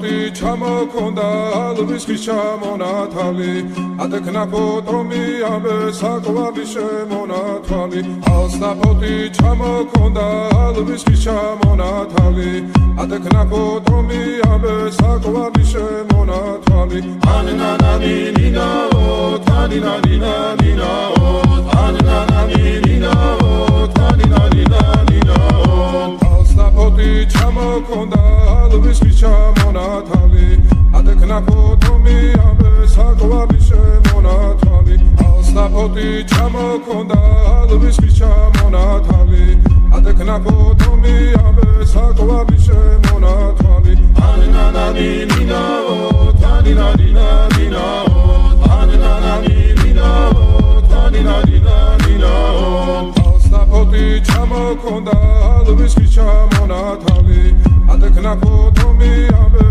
პოტი ჩამოქონდა ალვის ხის ჩამონათალი ატექნა ფოტომი ამე საკვარი შემონათვალი ალსა პოტი ჩამოქონდა ალვის ხის ჩამონათალი ატექნა ფოტომი ამე საკვარი შემონათვალი ანანანინინაო თანინანინანინაო ანანანინინაო თანინანინანინაო ალსა პოტი ჩამოქონდა ალვის ხის ჩამონათალი ატექნა ფოტომი ამე საკვარი შემონათვალი ალსა პოტი ჩამოქონდა ალვის ხის ჩამონათალი ატექნა ფოტომი ამე საკვარი შემონათვალი ანანანინინაო თანინანინანინაო ანანანინინაო თანინანინანინაო ალსა პოტი ჩამოქონდა ალვის ხის ჩამონათალი ატექნა ფოტომი ამე